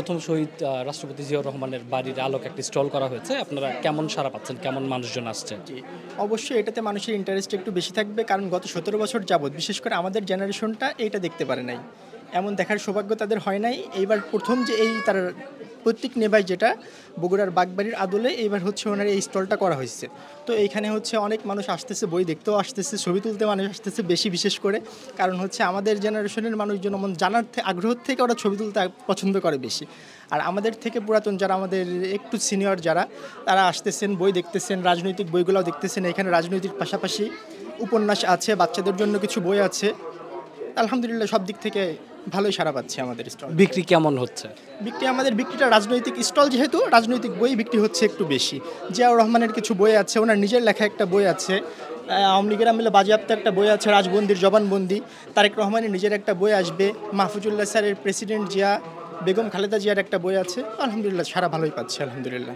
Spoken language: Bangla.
প্রথম শহীদ রাষ্ট্রপতি জিয়াউর রহমানের বাড়ির আলোকে একটি স্টল করা হয়েছে। আপনারা কেমন সাড়া পাচ্ছেন? কেমন মানুষজন আসছে? জি, অবশ্যই এটাতে মানুষের ইন্টারেস্ট একটু বেশি থাকবে কারণ গত ১৭ বছর যাবৎ বিশেষ করে আমাদের জেনারেশনটা এইটা দেখতে পারে নাই। এমন দেখার সৌভাগ্য তাদের হয় নাই। এইবার প্রথম যে এই তার প্রতীক নেভায় যেটা বগুড়ার বাগবাড়ির আদলে এইবার হচ্ছে ওনার এই স্টলটা করা হয়েছে। তো এইখানে হচ্ছে অনেক মানুষ আসতেছে, বই দেখতেও আসতেছে, ছবি তুলতে মানুষ আসতেছে বেশি বিশেষ করে। কারণ হচ্ছে আমাদের জেনারেশনের মানুষজন এমন জানার আগ্রহ থেকে ওরা ছবি তুলতে পছন্দ করে বেশি। আর আমাদের থেকে পুরাতন যারা আমাদের একটু সিনিয়র যারা তারা আসতেছেন, বই দেখতেছেন, রাজনৈতিক বইগুলোও দেখতেছেন। এখানে রাজনৈতিক পাশাপাশি উপন্যাস আছে, বাচ্চাদের জন্য কিছু বই আছে। আলহামদুলিল্লাহ সব দিক থেকে ভালোই সাড়া পাচ্ছে আমাদের স্টল। বিক্রি কেমন হচ্ছে? আমাদের বিক্রিটা রাজনৈতিক স্টল যেহেতু রাজনৈতিক বই বিক্রি হচ্ছে একটু বেশি। জিয়াউর রহমানের কিছু বই আছে, ওনার নিজের লেখা একটা বই আছে, আওয়ামী লীগের আমলে বাজেয়াপ্ত একটা বই আছে রাজবন্দির জবানবন্দি, তারেক রহমানের নিজের একটা বই আসবে, মাহফুজুল্লাহ স্যারের প্রেসিডেন্ট জিয়া, বেগম খালেদা জিয়ার একটা বই আছে। আলহামদুলিল্লাহ সারা ভালোই পাচ্ছে আলহামদুলিল্লাহ।